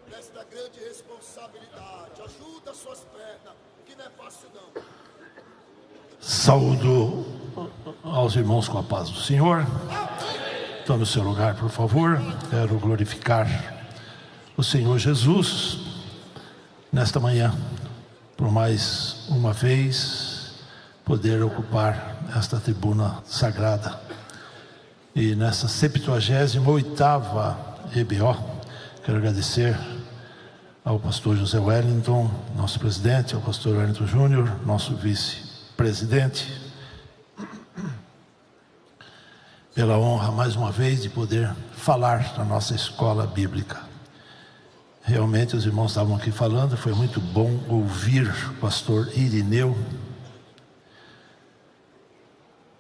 desta grande responsabilidade. Ajuda suas pernas, que não é fácil não. Saúdo aos irmãos com a paz do Senhor. Tome o seu lugar, por favor. Quero glorificar o Senhor Jesus nesta manhã, por mais uma vez poder ocupar esta tribuna sagrada. E nessa 78ª EBO, quero agradecer ao pastor José Wellington, nosso presidente, ao pastor Wellington Júnior, nosso vice-presidente, pela honra, mais uma vez, de poder falar na nossa escola bíblica. Realmente, os irmãos estavam aqui falando, foi muito bom ouvir o pastor Irineu.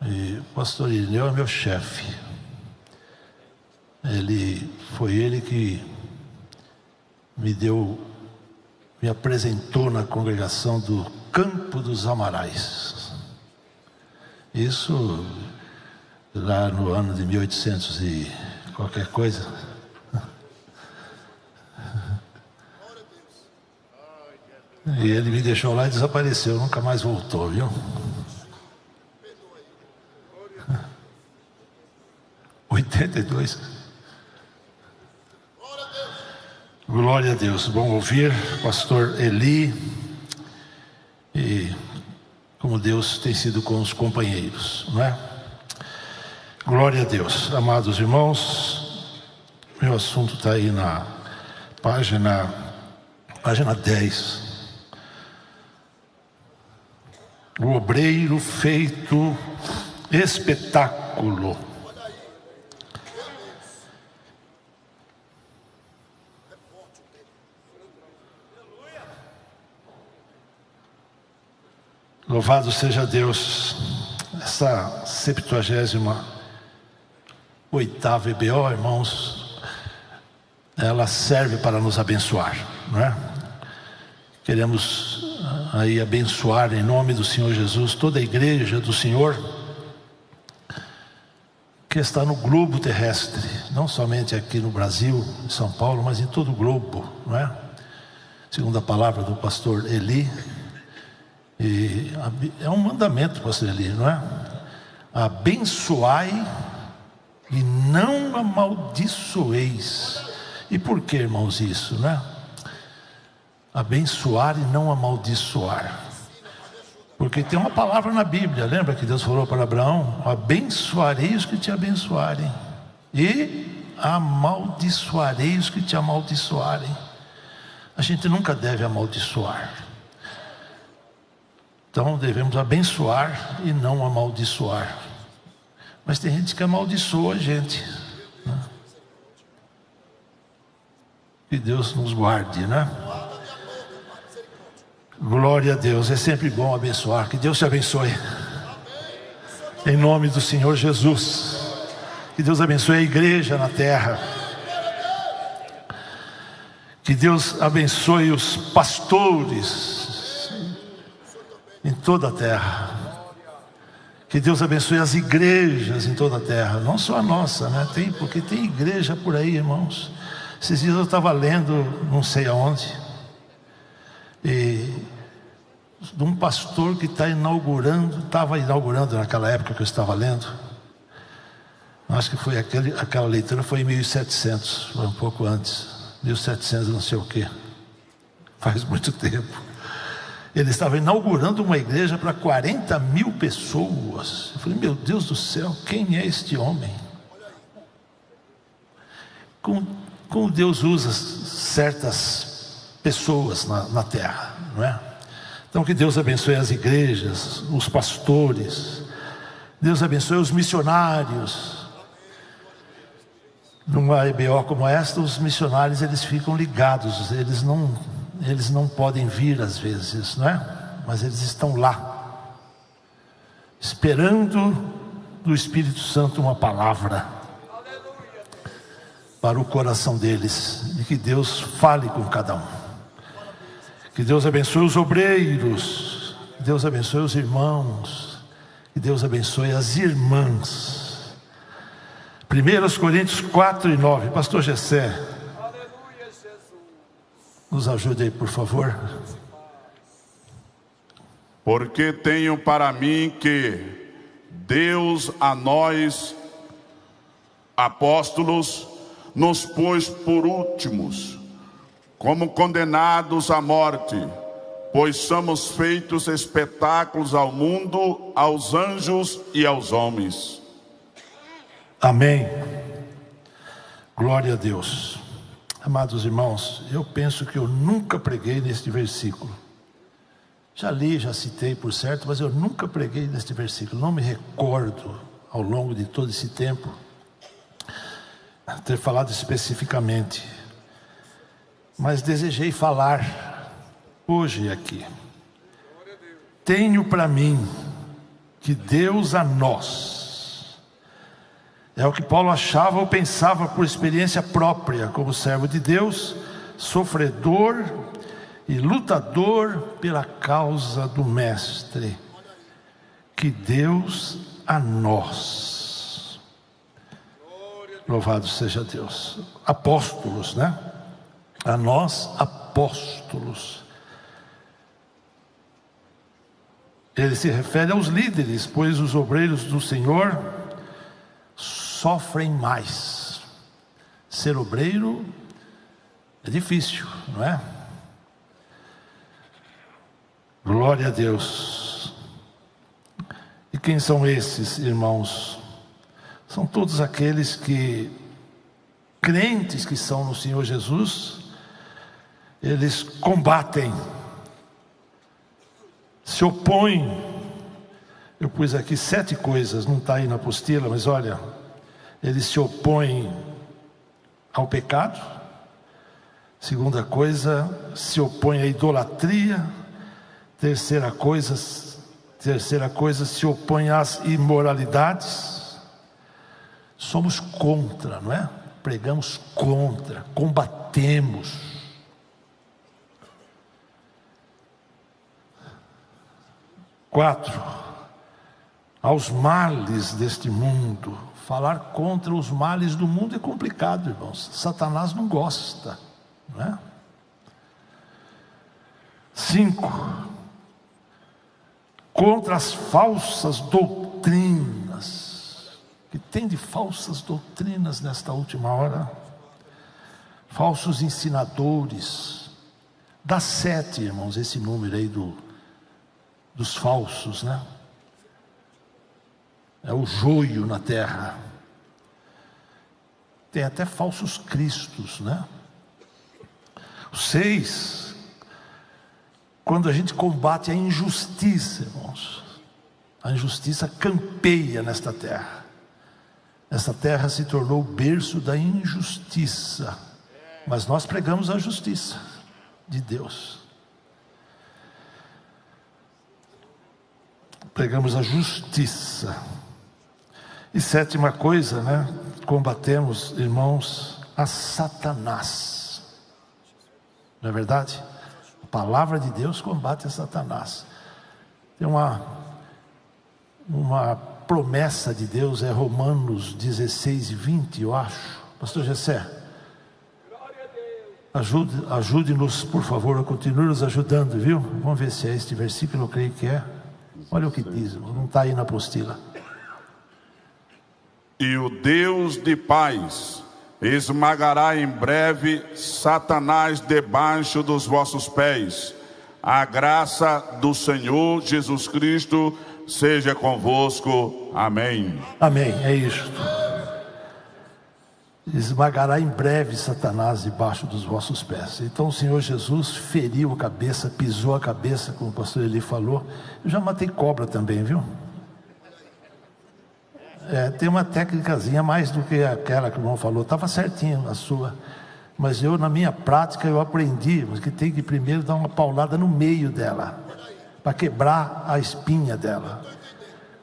E o pastor Irineu é meu chefe. Foi ele que me apresentou na congregação do Campo dos Amarais. Isso lá no ano de 1800 e qualquer coisa. E ele me deixou lá e desapareceu, nunca mais voltou, viu? 82. Glória a Deus. Bom ouvir pastor Eli e como Deus tem sido com os companheiros, não é? Glória a Deus. Amados irmãos, meu assunto está aí na página 10. O obreiro feito espetáculo. Louvado seja Deus. Essa 78ª EBO, irmãos, ela serve para nos abençoar, não é? Queremos aí abençoar em nome do Senhor Jesus toda a igreja do Senhor que está no globo terrestre, não somente aqui no Brasil, em São Paulo, mas em todo o globo, não é? Segundo a palavra do pastor Eli, e é um mandamento, pastor Eli, não é? Abençoai e não amaldiçoeis. E por que, irmãos, isso, né? Abençoar e não amaldiçoar. Porque tem uma palavra na Bíblia, lembra que Deus falou para Abraão: abençoarei os que te abençoarem e amaldiçoarei os que te amaldiçoarem. A gente nunca deve amaldiçoar. Então devemos abençoar e não amaldiçoar. Mas tem gente que amaldiçoa a gente, né? Que Deus nos guarde, né? Glória a Deus. É sempre bom abençoar. Que Deus te abençoe. Em nome do Senhor Jesus. Que Deus abençoe a igreja na terra. Que Deus abençoe os pastores em toda a terra. Que Deus abençoe as igrejas em toda a terra. Não só a nossa, né? Porque tem igreja por aí, irmãos. Esses dias eu estava lendo, não sei aonde, e de um pastor que estava inaugurando naquela época que eu estava lendo. Acho que foi aquela leitura foi em 1700, foi um pouco antes, 1700 não sei o que, faz muito tempo. Ele estava inaugurando uma igreja para 40 mil pessoas. Eu falei, meu Deus do céu, quem é este homem? Como Deus usa certas pessoas na terra, não é? Então que Deus abençoe as igrejas, os pastores. Deus abençoe os missionários. Numa EBO como esta, os missionários eles ficam ligados, eles não podem vir às vezes, não é? Mas eles estão lá, esperando do Espírito Santo uma palavra para o coração deles, e que Deus fale com cada um. Que Deus abençoe os obreiros, que Deus abençoe os irmãos, que Deus abençoe as irmãs. 1 Coríntios 4:9, pastor Gessé. Nos ajude aí, por favor. Porque tenho para mim que Deus a nós, apóstolos, nos pôs por últimos, como condenados à morte, pois somos feitos espetáculos ao mundo, aos anjos e aos homens. Amém. Glória a Deus. Amados irmãos, eu penso que eu nunca preguei neste versículo. Já li, já citei por certo, mas eu nunca preguei neste versículo. Não me recordo, ao longo de todo esse tempo, ter falado especificamente. Mas desejei falar hoje aqui. Tenho para mim que Deus a nós, é o que Paulo achava ou pensava por experiência própria, como servo de Deus, sofredor e lutador pela causa do Mestre, que Deus a nós, louvado seja Deus, apóstolos, né? A nós, apóstolos. Ele se refere aos líderes, pois os obreiros do Senhor sofrem mais. Ser obreiro é difícil, não é? Glória a Deus. E quem são esses, irmãos? São todos aqueles que, crentes que são no Senhor Jesus, eles combatem, se opõem. Eu pus aqui 7 coisas, não está aí na apostila, mas olha, eles se opõem ao pecado. Segunda coisa, se opõem à idolatria. Terceira coisa, se opõe às imoralidades. Somos contra, não é? Pregamos contra, combatemos. Quatro, aos males deste mundo. Falar contra os males do mundo é complicado, irmãos. Satanás não gosta, não é? 5, contra as falsas doutrinas. Que tem de falsas doutrinas nesta última hora? Falsos ensinadores. Dá 7, irmãos, esse número aí dos falsos, né? É o joio na terra. Tem até falsos cristos, né? 6, quando a gente combate a injustiça, irmãos. A injustiça campeia nesta terra. Esta terra se tornou o berço da injustiça. Mas nós pregamos a justiça de Deus. Pregamos a justiça. E 7ª coisa, né? Combatemos, irmãos, a Satanás. Não é verdade? A palavra de Deus combate a Satanás. Tem uma promessa de Deus, é Romanos 16:20, eu acho. Pastor Gessé, ajude-nos, por favor, continue nos ajudando, viu? Vamos ver se é este versículo, eu creio que é. Olha o que diz, não está aí na apostila. E o Deus de paz esmagará em breve Satanás debaixo dos vossos pés. A graça do Senhor Jesus Cristo seja convosco. Amém. Amém, é isto. Esmagará em breve Satanás debaixo dos vossos pés. Então o Senhor Jesus feriu a cabeça, pisou a cabeça, como o pastor Eli falou. Eu já matei cobra também, viu? Tem uma técnicazinha mais do que aquela que o irmão falou. Estava certinho a sua. Mas eu, na minha prática, eu aprendi que tem que primeiro dar uma paulada no meio dela, para quebrar a espinha dela.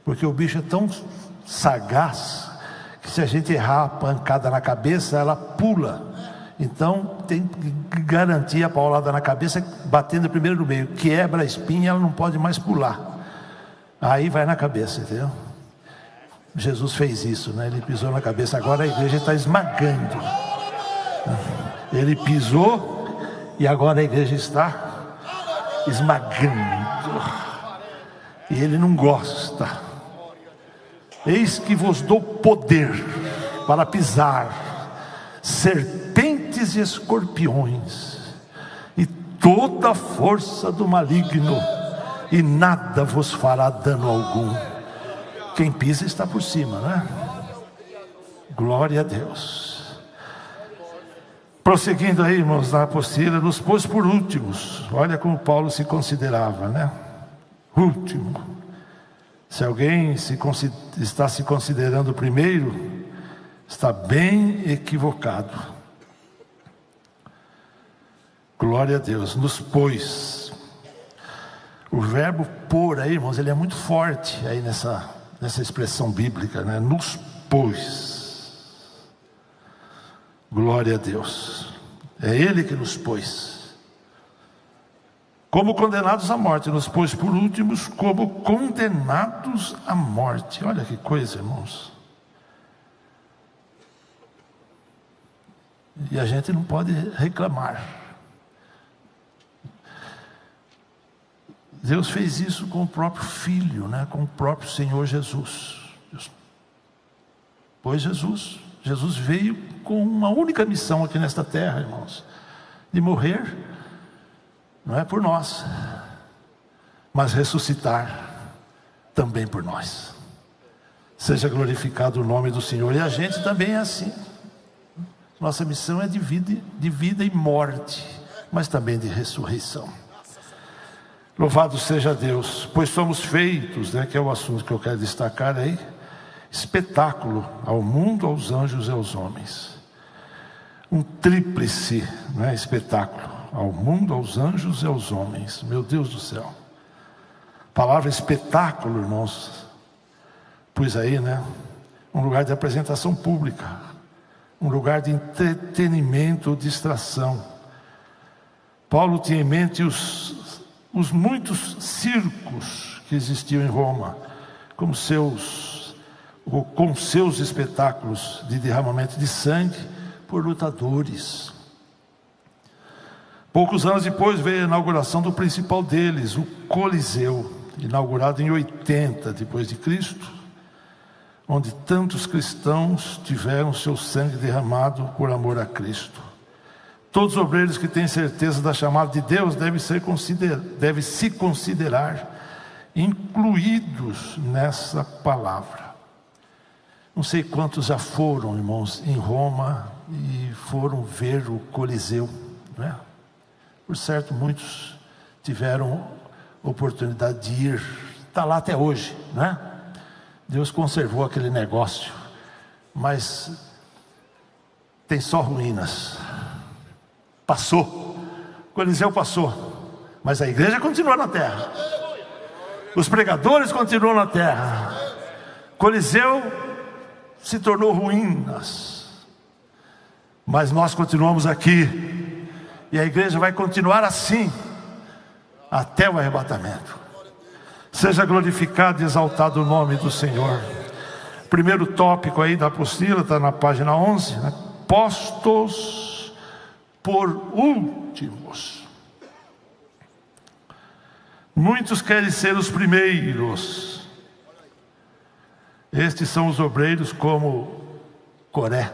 Porque o bicho é tão sagaz que se a gente errar a pancada na cabeça, ela pula. Então tem que garantir a paulada na cabeça, batendo primeiro no meio. Quebra a espinha, ela não pode mais pular. Aí vai na cabeça, entendeu? Jesus fez isso, né? Ele pisou na cabeça. Agora a igreja está esmagando. Ele pisou E agora a igreja está esmagando. E ele não gosta. Eis que vos dou poder para pisar serpentes e escorpiões e toda a força do maligno, e nada vos fará dano algum. Quem pisa está por cima, né? Glória a Deus. Prosseguindo aí, irmãos, na apostila, nos pôs por últimos. Olha como Paulo se considerava, né? Último. Se alguém está se considerando primeiro, está bem equivocado. Glória a Deus. Nos pôs. O verbo pôr aí, irmãos, ele é muito forte aí nessa expressão bíblica, né? Nos pôs. Glória a Deus. É Ele que nos pôs. Como condenados à morte, nos pôs por últimos como condenados à morte. Olha que coisa, irmãos. E a gente não pode reclamar. Deus fez isso com o próprio Filho, né? Com o próprio Senhor Jesus. Pois Jesus veio com uma única missão aqui nesta terra, irmãos, de morrer, não é por nós, mas ressuscitar também por nós. Seja glorificado o nome do Senhor. E a gente também é assim. Nossa missão é de vida e morte, mas também de ressurreição. Louvado seja Deus, pois somos feitos, né, que é o assunto que eu quero destacar aí, espetáculo ao mundo, aos anjos e aos homens. Um tríplice, né, espetáculo ao mundo, aos anjos e aos homens. Meu Deus do céu. Palavra espetáculo, irmãos, pois aí, né, um lugar de apresentação pública, um lugar de entretenimento ou distração. Paulo tinha em mente os muitos circos que existiam em Roma, com seus espetáculos de derramamento de sangue por lutadores. Poucos anos depois veio a inauguração do principal deles, o Coliseu, inaugurado em 80 depois de Cristo, onde tantos cristãos tiveram seu sangue derramado por amor a Cristo. Todos os obreiros que têm certeza da chamada de Deus devem se considerar incluídos nessa palavra. Não sei quantos já foram, irmãos, em Roma e foram ver o Coliseu, não é? Por certo, muitos tiveram oportunidade de ir. Está lá até hoje, não é? Deus conservou aquele negócio, mas tem só ruínas. Passou, o Coliseu passou, mas a igreja continua na terra, os pregadores continuam na terra. Coliseu se tornou ruínas, mas nós continuamos aqui, e a igreja vai continuar assim até o arrebatamento. Seja glorificado e exaltado o nome do Senhor. Primeiro tópico aí da apostila, está na página 11, né? Postos por últimos. Muitos querem ser os primeiros. Estes são os obreiros como Coré.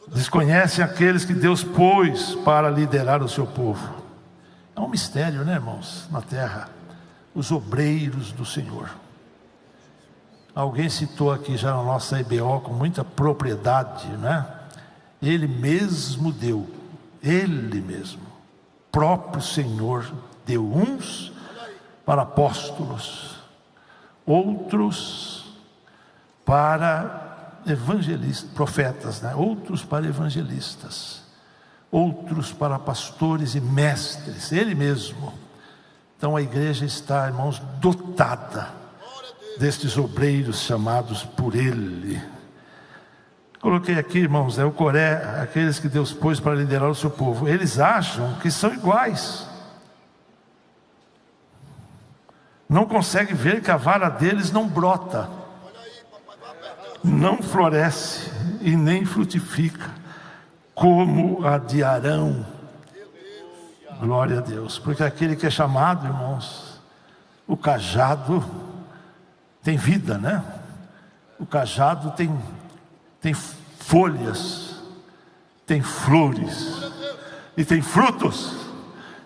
Desconhecem aqueles que Deus pôs para liderar o seu povo. É um mistério, né, irmãos? Na terra, os obreiros do Senhor. Alguém citou aqui já na nossa EBO com muita propriedade, né? Ele mesmo deu, Ele mesmo, próprio Senhor, deu uns para apóstolos, outros para evangelistas, profetas, né? Outros para evangelistas, outros para pastores e mestres, Ele mesmo. Então a igreja está, irmãos, dotada destes obreiros chamados por Ele. Coloquei aqui, irmãos, o Coré, aqueles que Deus pôs para liderar o seu povo. Eles acham que são iguais, não conseguem ver que a vara deles não brota, não floresce e nem frutifica, como a de Arão. Glória a Deus, porque aquele que é chamado, irmãos, o cajado tem vida, né? O cajado tem folhas, tem flores e tem frutos.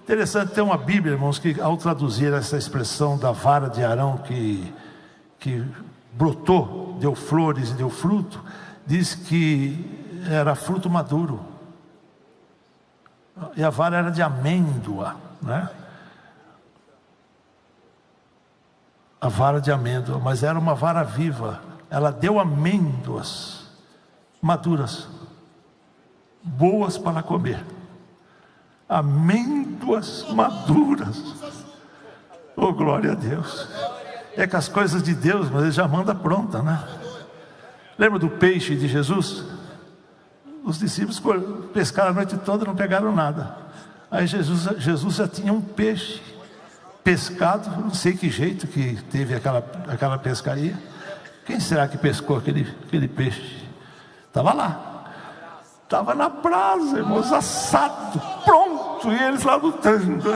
Interessante, tem uma Bíblia, irmãos, que ao traduzir essa expressão da vara de Arão que brotou, deu flores e deu fruto, diz que era fruto maduro. E a vara era de amêndoa, né? A vara de amêndoa, mas era uma vara viva. Ela deu amêndoas maduras, boas para comer. Amêndoas maduras. Oh, glória a Deus. É que as coisas de Deus, mas Ele já manda pronta, né? Lembra do peixe de Jesus? Os discípulos pescaram a noite toda e não pegaram nada. Aí Jesus já tinha um peixe pescado, não sei que jeito que teve aquela pescaria. Quem será que pescou aquele peixe? Estava lá, estava na brasa, irmãos, assado, pronto, e eles lá lutando.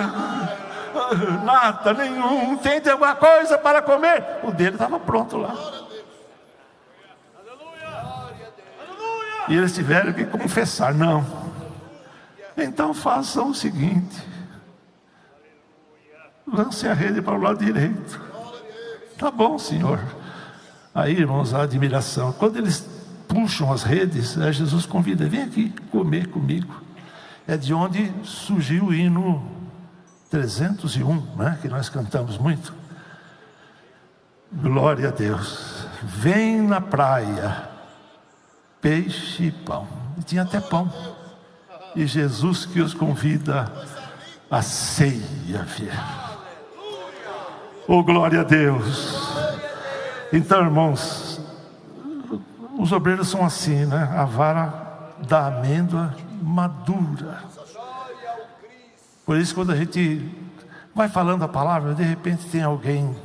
Nada, nenhum, tem alguma coisa para comer? O dele estava pronto lá. E eles tiveram que confessar, não. Então façam o seguinte: lancem a rede para o lado direito. Tá bom, Senhor. Aí, irmãos, a admiração. Quando eles puxam as redes, Jesus convida: vem aqui comer comigo. É de onde surgiu o hino 301, né, que nós cantamos muito. Glória a Deus. Vem na praia, peixe e pão. E tinha até pão. E Jesus que os convida à ceia, vir. Oh, glória a Deus. Então, irmãos, os obreiros são assim, né? A vara da amêndoa madura. Por isso, quando a gente vai falando a palavra, de repente tem alguém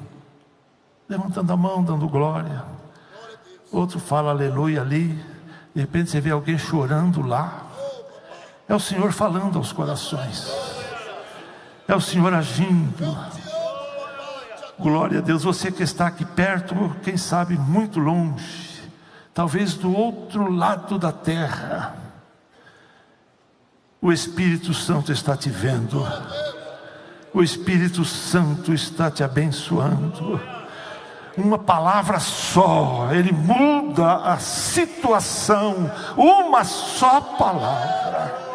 levantando a mão, dando glória. Outro fala aleluia ali. De repente você vê alguém chorando lá. É o Senhor falando aos corações. É o Senhor agindo. Glória a Deus. Você que está aqui perto, quem sabe muito longe, talvez do outro lado da terra, o Espírito Santo está te vendo. O Espírito Santo está te abençoando. Uma palavra só, Ele muda a situação. Uma só palavra.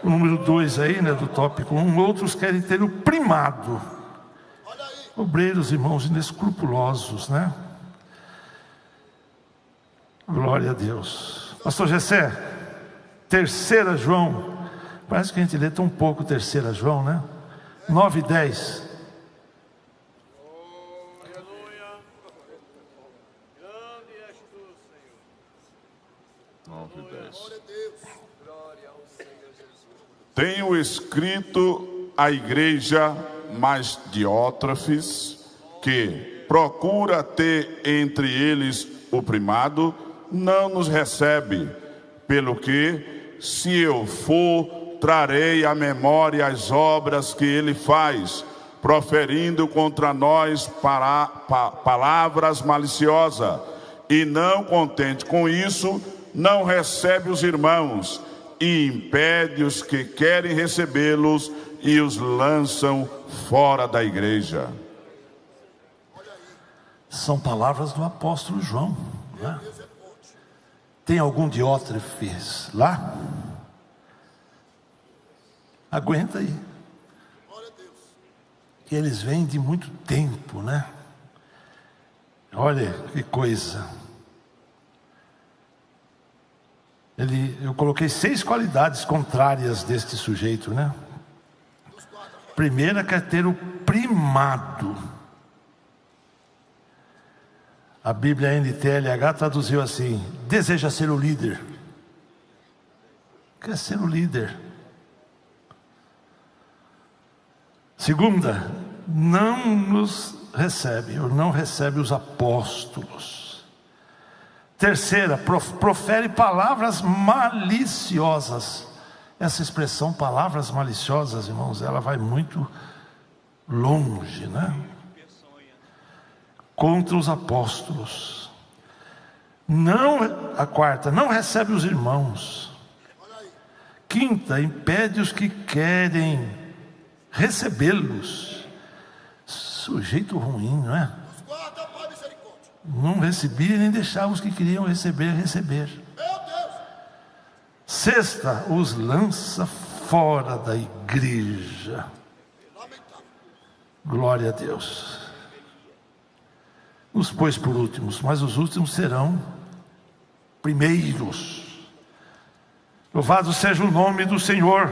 O número 2 aí, né, do tópico 1. Outros querem ter o primado. Obreiros, irmãos inescrupulosos, né? Glória a Deus. Pastor Gessé, 3 João. Parece que a gente lê tão pouco 3 João, né? 9 e 10. Tenho escrito à igreja, mas Diótrefes, que procura ter entre eles o primado, não nos recebe, pelo que, se eu for, trarei à memória as obras que ele faz, proferindo contra nós palavras maliciosas, e não contente com isso, não recebe os irmãos, e impede os que querem recebê-los, e os lançam fora da igreja. São palavras do apóstolo João, né? Tem algum Diótrefes lá? Aguenta aí. Que eles vêm de muito tempo, né? Olha que coisa. Eu coloquei 6 qualidades contrárias deste sujeito, né? Primeira, quer ter o primado. A Bíblia NTLH traduziu assim: deseja ser o líder. Quer ser o líder. Segunda, não nos recebe, ou não recebe os apóstolos. Terceira, profere palavras maliciosas. Essa expressão, palavras maliciosas, irmãos, ela vai muito longe, né? Contra os apóstolos. A quarta, não recebe os irmãos. Quinta, impede os que querem recebê-los. Sujeito ruim, não é? Não recebia nem deixava os que queriam receber. Sexta, os lança fora da igreja. Glória a Deus. Os pôs por últimos, mas os últimos serão primeiros. Louvado seja o nome do Senhor.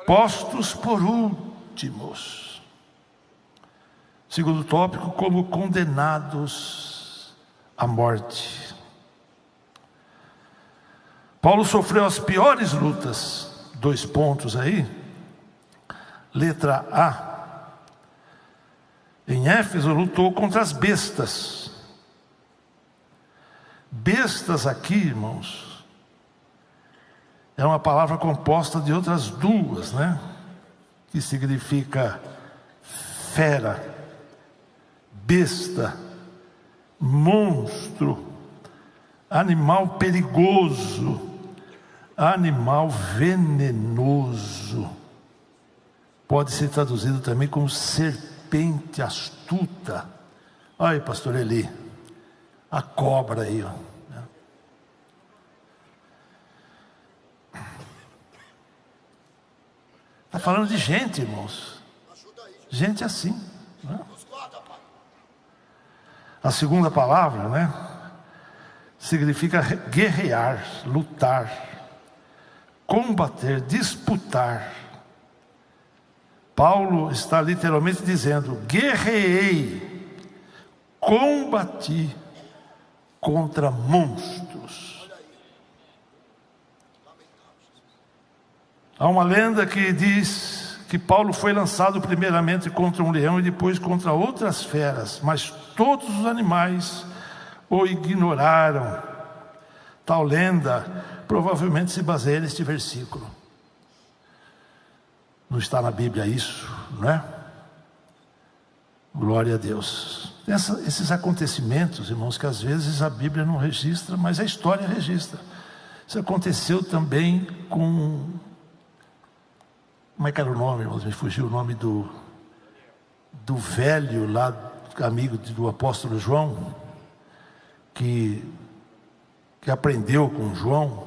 Postos por últimos. Segundo tópico, como condenados à morte. Paulo sofreu as piores lutas. 2 pontos aí. Letra A. Em Éfeso lutou contra as bestas. Bestas aqui, irmãos, é uma palavra composta de outras 2, né? Que significa fera, besta, monstro, animal perigoso, animal venenoso. Pode ser traduzido também como serpente astuta. Olha aí, pastor Eli, a cobra aí, ó. Está falando de gente, irmãos. Gente assim, né? A segunda palavra, né, significa guerrear, lutar, combater, disputar. Paulo está literalmente dizendo: guerreei, combati contra monstros. Há uma lenda que diz que Paulo foi lançado primeiramente contra um leão e depois contra outras feras, mas todos os animais o ignoraram. Tal lenda provavelmente se baseia neste versículo. Não está na Bíblia isso, não é? Glória a Deus. Esses acontecimentos, irmãos, que às vezes a Bíblia não registra, mas a história registra. Isso aconteceu também com... Como é que era o nome, irmãos? Me fugiu o nome do velho lá, amigo do apóstolo João, que aprendeu com João.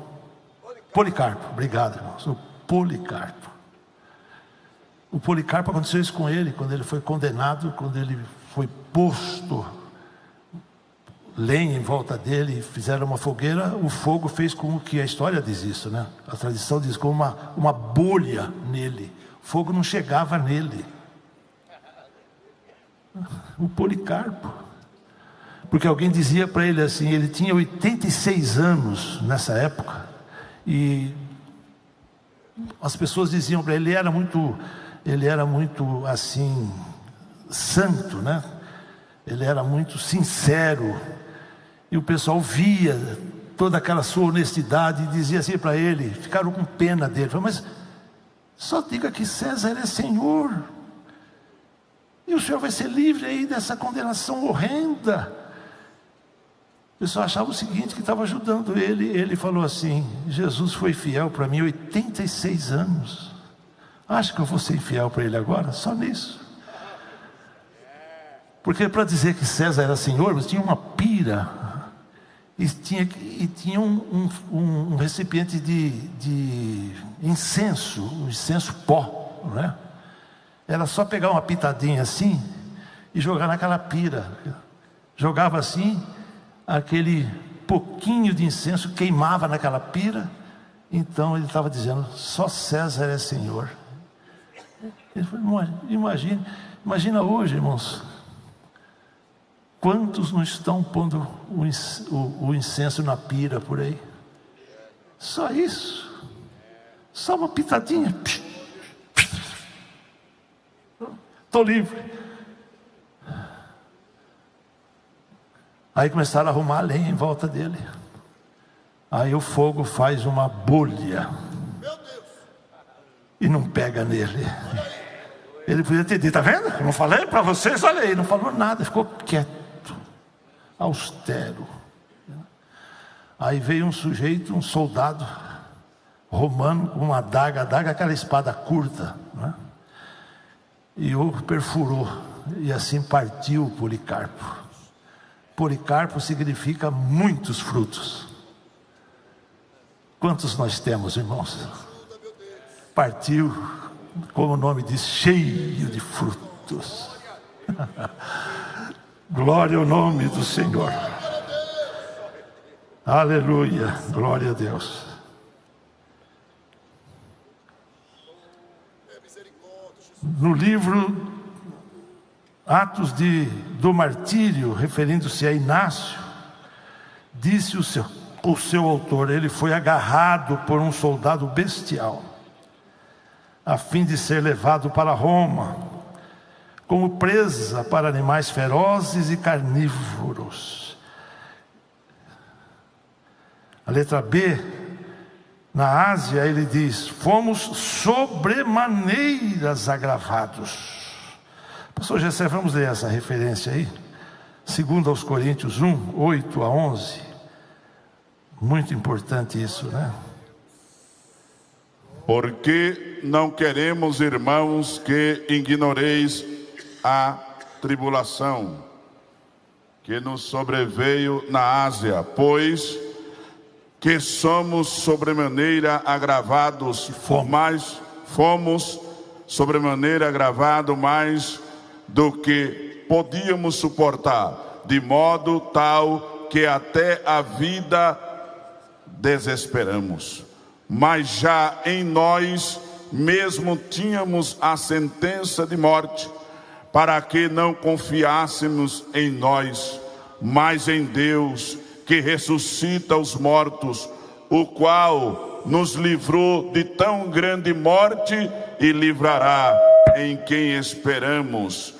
Policarpo, obrigado, irmãos. O Policarpo. O Policarpo, aconteceu isso com ele, quando ele foi condenado, quando ele foi posto lenha em volta dele, fizeram uma fogueira, o fogo fez com que, a história diz isso, né? A tradição diz, como uma bolha nele. O fogo não chegava nele. O Policarpo. Porque alguém dizia para ele assim, ele tinha 86 anos nessa época, e as pessoas diziam para ele, ele era muito assim, santo, né? Ele era muito sincero, e o pessoal via toda aquela sua honestidade e dizia assim para ele, ficaram com pena dele, falaram, mas só diga que César é Senhor, e o senhor vai ser livre aí dessa condenação horrenda. O pessoal achava o seguinte, que estava ajudando ele. Ele falou assim, Jesus foi fiel para mim 86 anos, acho que eu vou ser infiel para ele agora, só nisso. Porque para dizer que César era Senhor, mas tinha uma pira, e tinha um recipiente de incenso, um incenso pó, não é? Era só pegar uma pitadinha assim e jogar naquela pira. Jogava assim, aquele pouquinho de incenso queimava naquela pira. Então ele estava dizendo, só César é Senhor. Ele falou, imagina hoje, irmãos, quantos não estão pondo o incenso na pira por aí? Só isso, só uma pitadinha. Estou livre. Aí começaram a arrumar a lenha em volta dele. Aí o fogo faz uma bolha e não pega nele. Ele podia ter dito: tá vendo? Eu não falei para vocês, olha aí. Não falou nada, ficou quieto, austero. Aí veio um sujeito, um soldado romano com uma adaga, aquela espada curta, né? E o perfurou, e assim partiu o Policarpo. Policarpo significa muitos frutos. Quantos nós temos, irmãos? Partiu, como o nome diz, cheio de frutos. Glória ao nome do Senhor. Aleluia, glória a Deus. No livro Atos do Martírio, referindo-se a Inácio, disse o seu autor: ele foi agarrado por um soldado bestial, a fim de ser levado para Roma, como presa para animais ferozes e carnívoros. A letra B, na Ásia, ele diz: fomos sobremaneiras agravados. Pastor Gessé, vamos ler essa referência aí? 2 aos Coríntios 1, 8 a 11. Muito importante isso, né? Porque não queremos, irmãos, que ignoreis a tribulação que nos sobreveio na Ásia, pois que somos sobremaneira agravados, fomos sobremaneira agravados mais do que podíamos suportar, de modo tal que até a vida desesperamos. Mas já em nós mesmo tínhamos a sentença de morte, para que não confiássemos em nós, mas em Deus, que ressuscita os mortos, o qual nos livrou de tão grande morte e livrará em quem esperamos,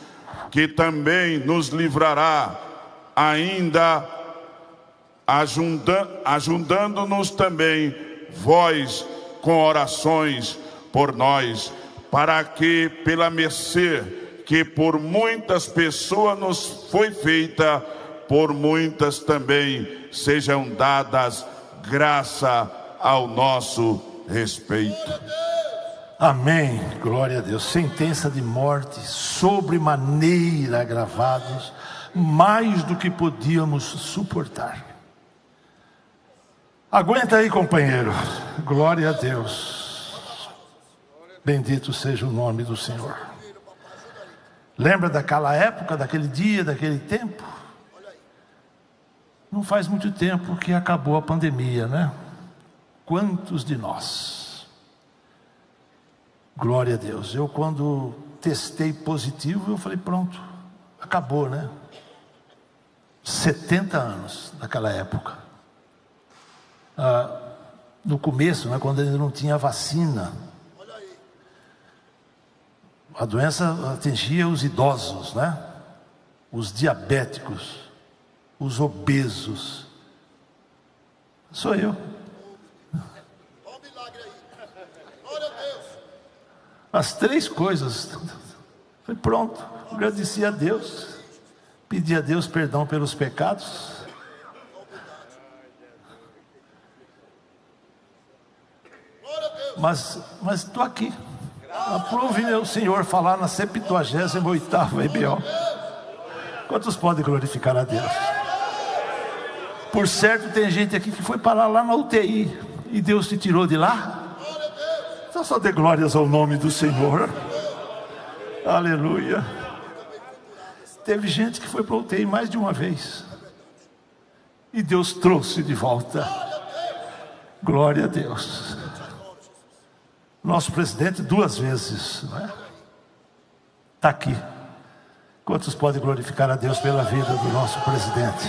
que também nos livrará ainda, ajudando-nos também vós com orações por nós, para que pela mercê que por muitas pessoas nos foi feita, por muitas também sejam dadas graça ao nosso respeito. Amém, glória a Deus. Sentença de morte, sobremaneira agravados, mais do que podíamos suportar. Aguenta aí, companheiro. Glória a Deus. Bendito seja o nome do Senhor. Lembra daquela época, daquele dia, daquele tempo? Não faz muito tempo que acabou a pandemia, né? Quantos de nós? Glória a Deus. Eu, quando testei positivo, eu falei: pronto, acabou, né? 70 anos naquela época. No começo, né, quando ainda não tinha vacina, a doença atingia os idosos, né? Os diabéticos, os obesos. Sou eu. As três coisas. Foi pronto. Agradeci a Deus. Pedi a Deus perdão pelos pecados. Mas estou aqui. Aprove o Senhor falar na 78ª EBO. Quantos podem glorificar a Deus? Por certo, tem gente aqui que foi parar lá na UTI e Deus te tirou de lá. Então só dê glórias ao nome do Senhor. Aleluia. Teve gente que foi para a UTI mais de uma vez e Deus trouxe de volta. Glória a Deus. Nosso presidente 2 vezes, não é? Está aqui. Quantos podem glorificar a Deus pela vida do nosso presidente?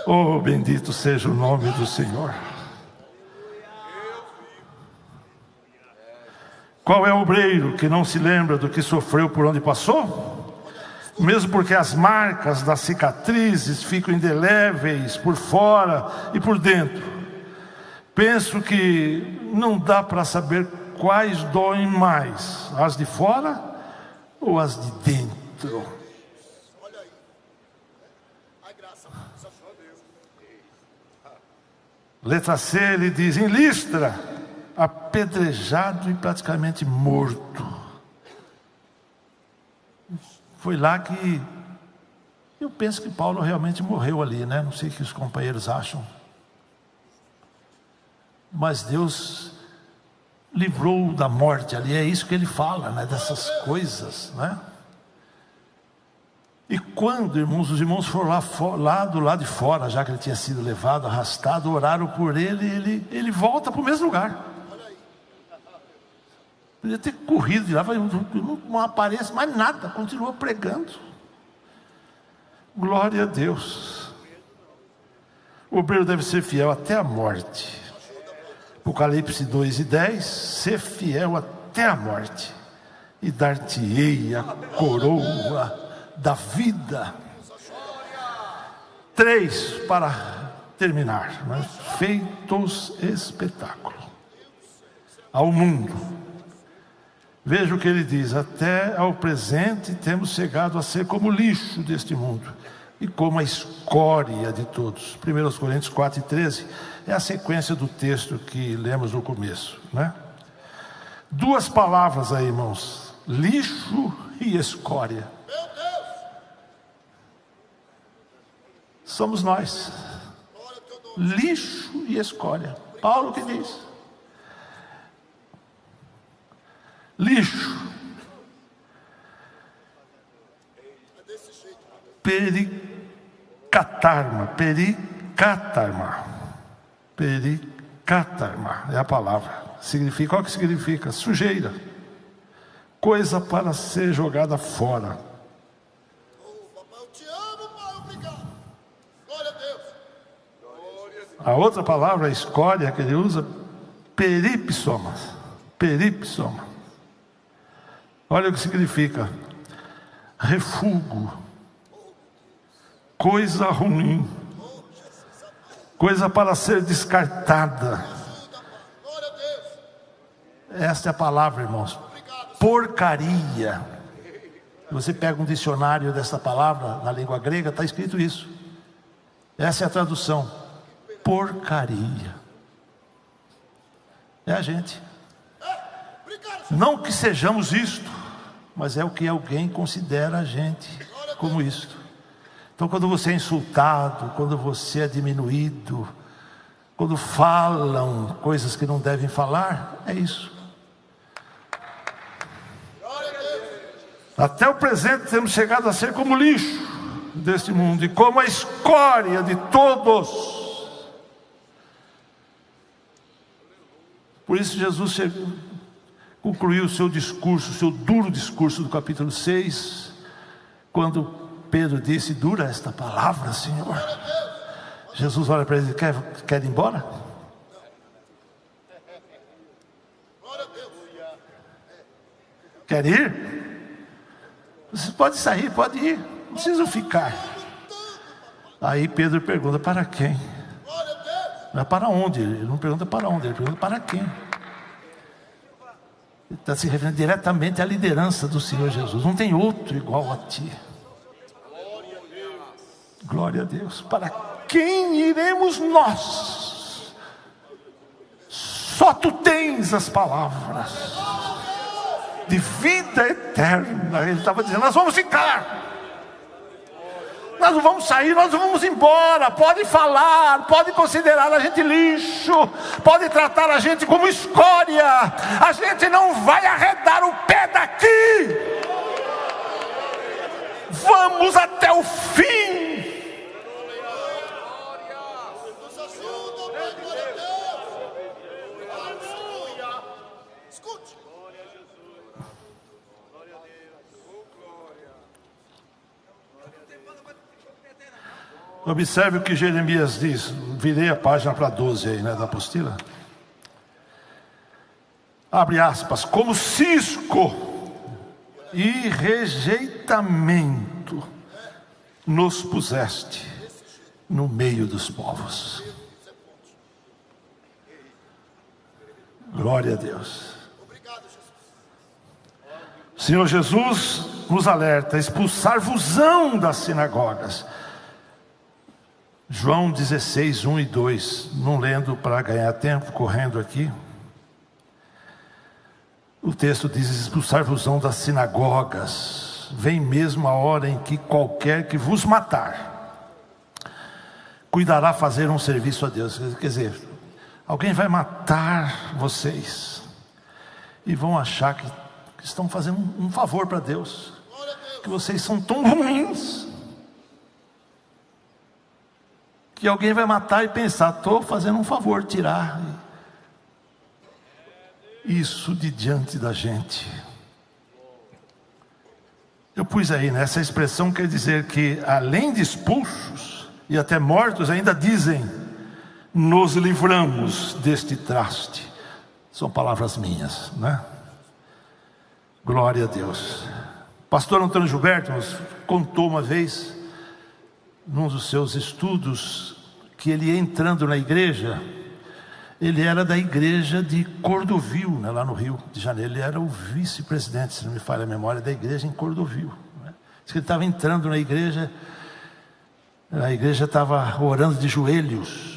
Oh, bendito seja o nome do Senhor. Qual é o obreiro que não se lembra do que sofreu por onde passou? mesmo porque as marcas das cicatrizes ficam indeléveis por fora e por dentro. Penso que não dá para saber quais doem mais, as de fora ou as de dentro. Olha aí. Ai, graça. Só Deus. Letra C, ele diz: em Listra, apedrejado e praticamente morto. Foi lá que eu penso que Paulo realmente morreu ali, né? Não sei o que os companheiros acham. Mas Deus livrou da morte ali, é isso que ele fala, né? Dessas coisas, né? E quando, irmãos, os irmãos foram lá do lado de fora, já que ele tinha sido levado, arrastado, oraram por ele, ele volta para o mesmo lugar. Podia ter corrido de lá, não aparece mais nada, continua pregando. Glória a Deus. O obreiro deve ser fiel até a morte. Apocalipse 2:10, ser fiel até a morte, e dar-te-ei a coroa da vida. 3, para terminar, né? Feitos espetáculo ao mundo. Veja o que ele diz: até ao presente temos chegado a ser como lixo deste mundo, e como a escória de todos. 1 Coríntios 4:13 é a sequência do texto que lemos no começo, né? 2 palavras aí, irmãos: lixo e escória. Somos nós, lixo e escória. Paulo que diz: lixo, pericatarma é a palavra. Significa, qual que significa? Sujeira, coisa para ser jogada fora. Papai, eu te amo, pai, obrigado. Glória a Deus. A outra palavra, a escória, que ele usa, peripsoma. Olha o que significa: refúgio, coisa ruim, coisa para ser descartada. Glória a Deus. Esta é a palavra, irmãos: porcaria. Você pega um dicionário dessa palavra na língua grega, está escrito isso. Essa é a tradução: porcaria. É a gente. Não que sejamos isto, mas é o que alguém considera a gente como isto. Então, quando você é insultado, quando você é diminuído, quando falam coisas que não devem falar, é isso. Até o presente temos chegado a ser como lixo deste mundo, e como a escória de todos. Por isso Jesus concluiu o seu discurso, o seu duro discurso do capítulo 6, quando Pedro disse: dura esta palavra, Senhor. Jesus olha para ele e diz: quer ir embora? Quer ir? Você pode sair, pode ir, não precisa ficar. Aí Pedro pergunta: para quem? Não é para onde, ele não pergunta para onde, ele pergunta para quem. Ele está se referindo diretamente à liderança do Senhor Jesus. Não tem outro igual a ti. Glória a Deus. Para quem iremos nós? Só tu tens as palavras de vida eterna. Ele estava dizendo: nós vamos ficar, nós não vamos sair, nós não vamos embora. Pode falar, pode considerar a gente lixo, pode tratar a gente como escória, a gente não vai arredar o pé daqui. Vamos até o fim. Nos ajuda, pai, glória a Deus. Aleluia. Escute. Observe o que Jeremias diz. Virei a página para 12 aí, né, da apostila. Abre aspas: como cisco e rejeitamento nos puseste no meio dos povos. Glória a Deus. Senhor Jesus nos alerta: expulsar-vos-ão das sinagogas. João 16, 1 e 2, não lendo para ganhar tempo, correndo aqui. O texto diz: expulsar-vos-ão das sinagogas. Vem mesmo a hora em que qualquer que vos matar cuidará fazer um serviço a Deus. Quer dizer, alguém vai matar vocês e vão achar que estão fazendo um favor para Deus, que vocês são tão ruins, que alguém vai matar e pensar: estou fazendo um favor, tirar isso de diante da gente. Eu pus aí, né? Essa expressão quer dizer que, além de expulsos e até mortos, ainda dizem: nos livramos deste traste. São palavras minhas, né? Glória a Deus. Pastor Antônio Gilberto nos contou uma vez, num dos seus estudos, que ele ia entrando na igreja. Ele era da igreja de Cordovil, né, lá no Rio de Janeiro. Ele era o vice-presidente, se não me falha a memória, da igreja em Cordovil, né? Diz que ele estava entrando na igreja, a igreja estava orando de joelhos.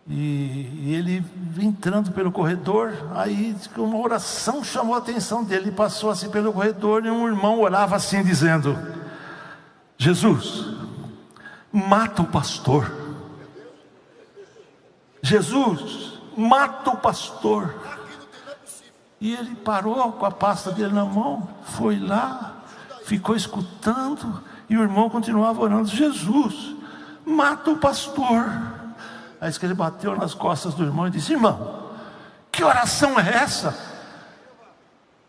E ele entrando pelo corredor, aí uma oração chamou a atenção dele. Ele passou assim pelo corredor e um irmão orava assim, dizendo: Jesus, mata o pastor. Jesus, mata o pastor. E ele parou com a pasta dele na mão, foi lá, ficou escutando, e o irmão continuava orando: Jesus, mata o pastor. Aí diz que ele bateu nas costas do irmão e disse: irmão, que oração é essa?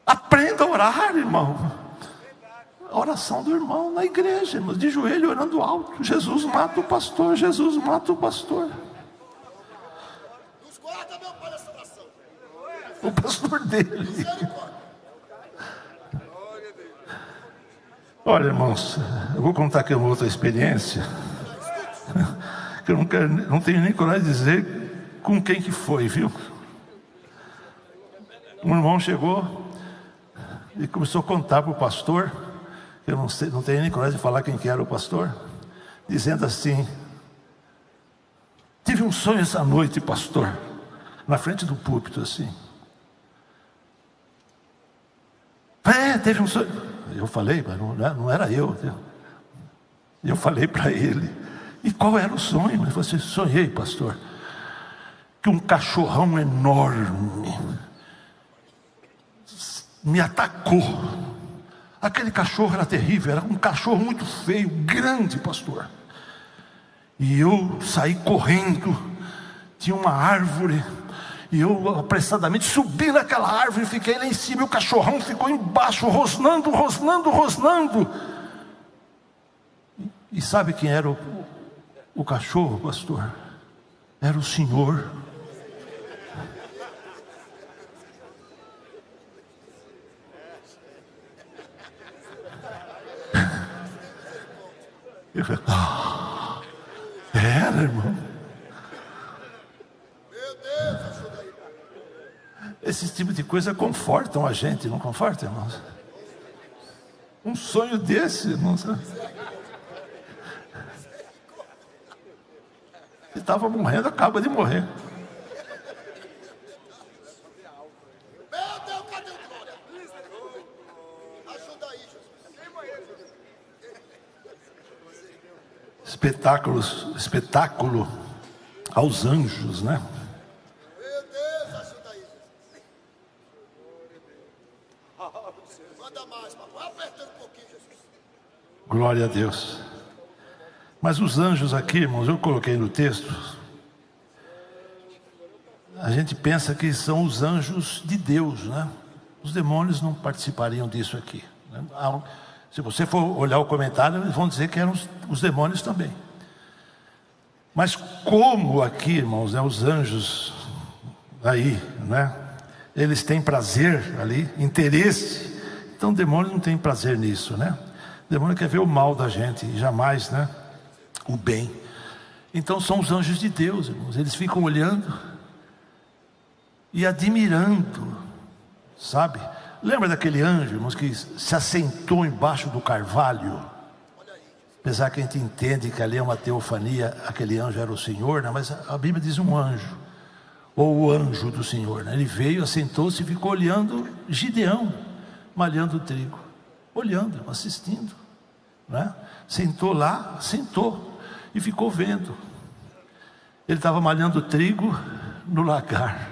Aprenda a orar, irmão. A oração do irmão na igreja, irmão, de joelho, orando alto: Jesus mata o pastor, Jesus mata o pastor. Nos guarda, meu Pai, essa oração. O pastor dele. Olha, irmãos, eu vou contar aqui uma outra experiência, que eu não tenho nem coragem de dizer com quem que foi, viu? Um irmão chegou e começou a contar para o pastor, eu não tenho nem coragem de falar quem que era o pastor, dizendo assim: tive um sonho essa noite, pastor, na frente do púlpito assim. Teve um sonho. Eu falei, mas não era eu. Eu falei para ele: e qual era o sonho? Ele falou assim: sonhei, pastor, que um cachorrão enorme me atacou. Aquele cachorro era terrível, era um cachorro muito feio, grande, pastor. E eu saí correndo, tinha uma árvore, e eu apressadamente subi naquela árvore, fiquei lá em cima, e o cachorrão ficou embaixo, rosnando. E sabe quem era o cachorro, pastor? Era o Senhor. Eu falei: era, irmão. Meu Deus, ajuda aí. Esse tipo de coisa confortam a gente, não conforta, irmãos? Um sonho desse, irmãos. Ele estava morrendo, acaba de morrer. Meu Deus, cadê o glória? Ajuda aí, Jesus. Espetáculo aos anjos, né? Meu Deus, ajuda aí, Jesus. Manda mais, papai. Aperta um pouquinho, Jesus. Glória a Deus. Mas os anjos aqui, irmãos, eu coloquei no texto. A gente pensa que são os anjos de Deus, né? Os demônios não participariam disso aqui, né? Se você for olhar o comentário, eles vão dizer que eram os demônios também. Mas como aqui, irmãos, né, os anjos aí, né? Eles têm prazer ali, interesse Então o demônio não tem prazer nisso, né? O demônio quer ver o mal da gente, e jamais, né, o bem. Então são os anjos de Deus, irmãos. Eles ficam olhando e admirando, sabe? Lembra daquele anjo, irmãos, que se assentou embaixo do carvalho? Apesar que a gente entende que ali é uma teofania, aquele anjo era o Senhor, né? Mas a Bíblia diz um anjo, ou o anjo do Senhor, né? Ele veio, assentou-se e ficou olhando Gideão malhando o trigo, olhando, assistindo, né? Sentou lá, sentou e ficou vendo. Ele estava malhando o trigo no lagar.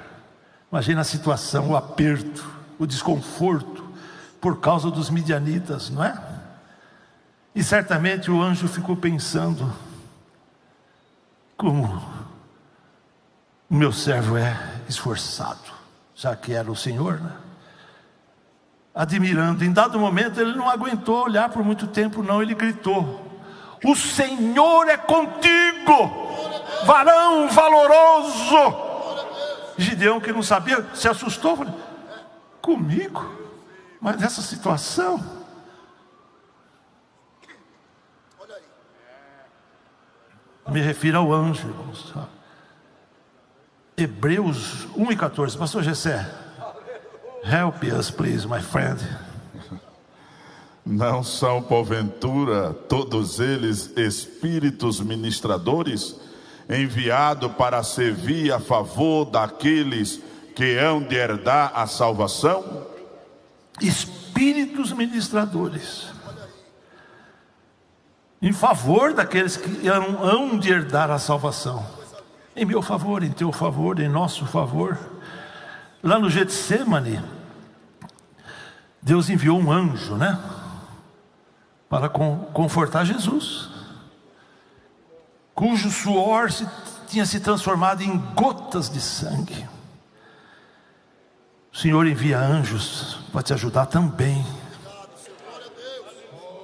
Imagina a situação, o aperto, o desconforto por causa dos midianitas, não é? E certamente o anjo ficou pensando: como o meu servo é esforçado, já que era o Senhor, né? Admirando. Em dado momento ele não aguentou olhar por muito tempo, não. Ele gritou: o Senhor é contigo, varão valoroso. Gideão, que não sabia, se assustou, falou: comigo? Mas nessa situação? Me refiro ao anjo, irmãos. Hebreus 1:14. Pastor Gessé, help us, please, my friend. Não são, porventura, todos eles espíritos ministradores, enviados para servir a favor daqueles que hão de herdar a salvação? Espíritos ministradores, em favor daqueles que hão de herdar a salvação. Em meu favor, em teu favor, em nosso favor. Lá no Getsemane, Deus enviou um anjo, né, para confortar Jesus, cujo suor tinha se transformado em gotas de sangue. O Senhor envia anjos para te ajudar também.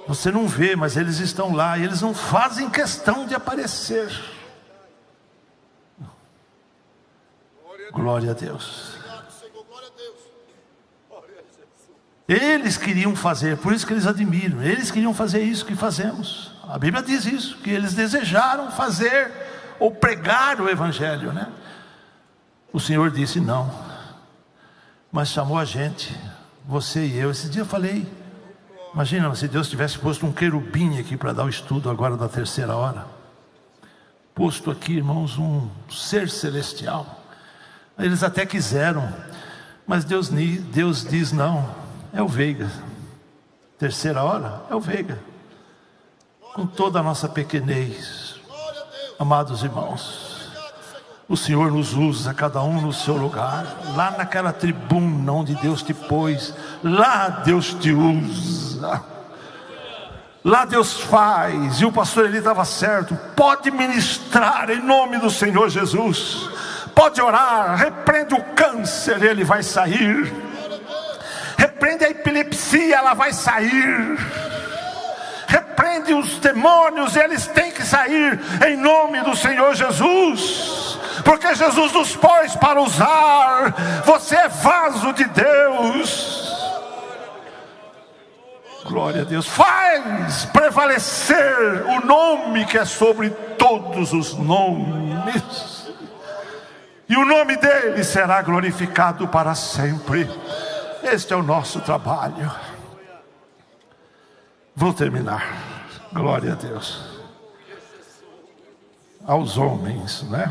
Você não vê, mas eles estão lá, e eles não fazem questão de aparecer. Glória a Deus. Eles queriam fazer, por isso que eles admiram. Eles queriam fazer isso que fazemos. A Bíblia diz isso, que eles desejaram fazer ou pregar o Evangelho, né? O Senhor disse não, mas chamou a gente, você e eu. Esse dia eu falei, imagina se Deus tivesse posto um querubim aqui para dar o estudo agora da terceira hora. Posto aqui, irmãos, um ser celestial. Eles até quiseram, mas Deus diz não, é o Veiga. Terceira hora, é o Veiga. Com toda a nossa pequenez, amados irmãos, o Senhor nos usa, cada um no seu lugar. Lá naquela tribuna onde Deus te pôs, lá Deus te usa. Lá Deus faz, e o pastor Eli estava certo. Pode ministrar em nome do Senhor Jesus. Pode orar, repreende o câncer, ele vai sair. Repreende a epilepsia, ela vai sair. Repreende os demônios, eles têm que sair em nome do Senhor Jesus. Porque Jesus nos pôs para usar. Você é vaso de Deus. Glória a Deus. Faz prevalecer o nome que é sobre todos os nomes. E o nome dele será glorificado para sempre. Este é o nosso trabalho. Vou terminar. Glória a Deus. Aos homens, né?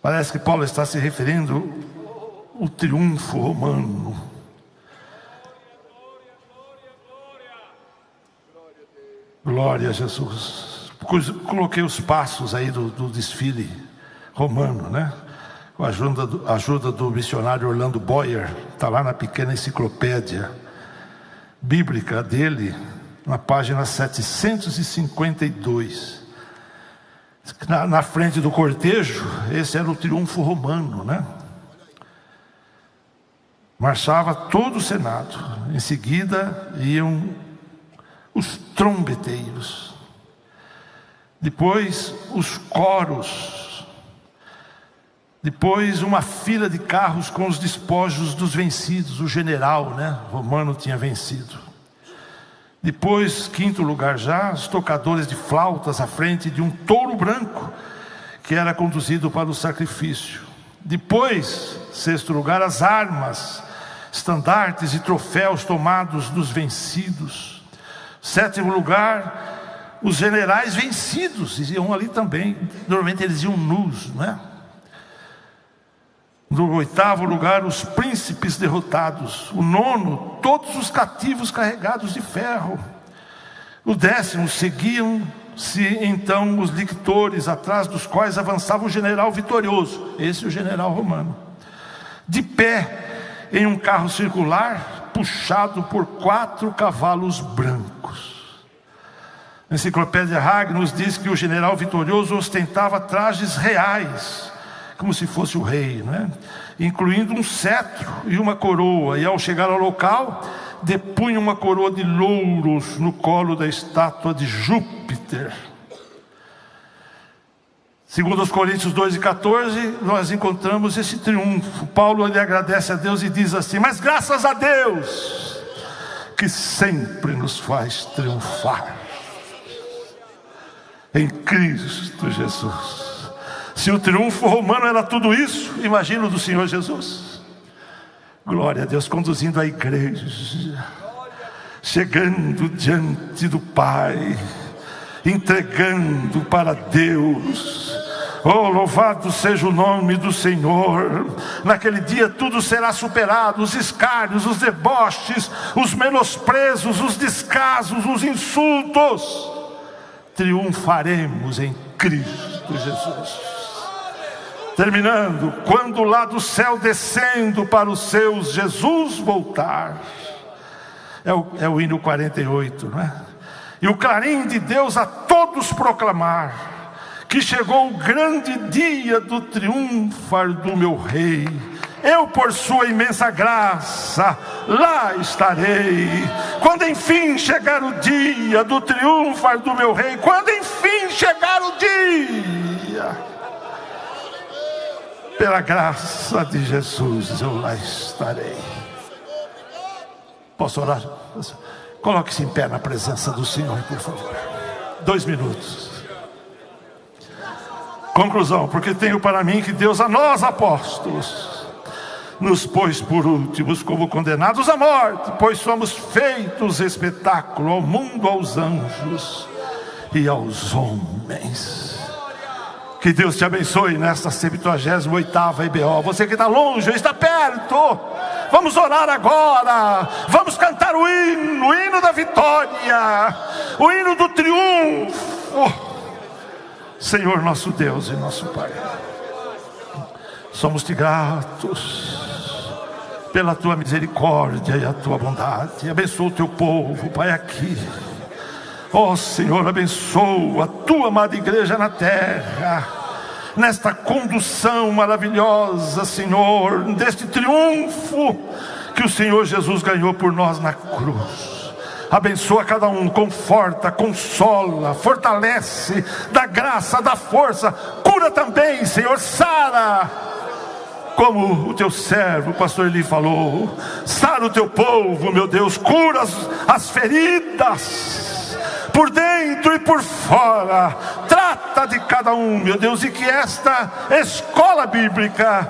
Parece que Paulo está se referindo ao triunfo romano. Glória a Jesus. Coloquei os passos aí do desfile romano, né? Com a ajuda do missionário Orlando Boyer. Está lá na pequena enciclopédia bíblica dele, na página 752. Na frente do cortejo, esse era o triunfo romano, né? Marchava todo o Senado. Em seguida iam os trombeteiros. Depois os coros. Depois uma fila de carros com os despojos dos vencidos. O general, romano tinha vencido. Depois, quinto lugar já, os tocadores de flautas à frente de um touro branco que era conduzido para o sacrifício. Depois, sexto lugar, as armas, estandartes e troféus tomados dos vencidos. Sétimo lugar, os generais vencidos iam ali também. Normalmente eles iam nus, No oitavo lugar, os príncipes derrotados. O nono, todos os cativos carregados de ferro. O décimo, seguiam-se então os lictores, atrás dos quais avançava o general vitorioso. Esse é o general romano. De pé, em um carro circular, puxado por 4 cavalos brancos. A enciclopédia Haag nos diz que o general vitorioso ostentava trajes reais, como se fosse o rei, incluindo um cetro e uma coroa. E ao chegar ao local, depunha uma coroa de louros no colo da estátua de Júpiter. Segundo os Coríntios 2:14, nós encontramos esse triunfo. Paulo lhe agradece a Deus e diz assim: mas graças a Deus, que sempre nos faz triunfar em Cristo Jesus. Se o triunfo romano era tudo isso, imagina o do Senhor Jesus. Glória a Deus, conduzindo a igreja, chegando diante do Pai, entregando para Deus. Oh, louvado seja o nome do Senhor. Naquele dia tudo será superado: os escárnios, os deboches, os menosprezos, os descasos, os insultos. Triunfaremos em Cristo Jesus. Terminando, quando lá do céu descendo para os seus Jesus voltar. É o hino 48, E o clarim de Deus a todos proclamar que chegou o grande dia do triunfar do meu Rei. Eu, por sua imensa graça, lá estarei. Quando enfim chegar o dia do triunfar do meu Rei, quando enfim chegar o dia, pela graça de Jesus, eu lá estarei. Posso orar? Coloque-se em pé na presença do Senhor, por favor. 2 minutos. Conclusão, porque tenho para mim que Deus a nós apóstolos nos pôs por últimos como condenados à morte, pois somos feitos espetáculo ao mundo, aos anjos e aos homens. Que Deus te abençoe nesta 78ª EBO. Você que está longe, está perto, vamos orar agora. Vamos cantar o hino da vitória, o hino do triunfo. Senhor nosso Deus e nosso Pai, somos-te gratos pela tua misericórdia e a tua bondade. Abençoa o teu povo, Pai, aqui. Ó Senhor, abençoa a tua amada igreja na terra, nesta condução maravilhosa, Senhor, deste triunfo que o Senhor Jesus ganhou por nós na cruz. Abençoa cada um, conforta, consola, fortalece, dá graça, dá força, cura também, Senhor, sara, como o teu servo, o pastor Eli falou, sara o teu povo, meu Deus, cura as feridas, por dentro e por fora, trata de cada um, meu Deus, e que esta escola bíblica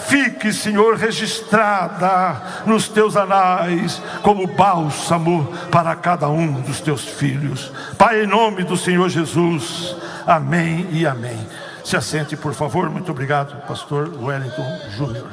fique, Senhor, registrada nos teus anais, como bálsamo para cada um dos teus filhos. Pai, em nome do Senhor Jesus, amém e amém. Se assente, por favor. Muito obrigado, pastor Wellington Júnior.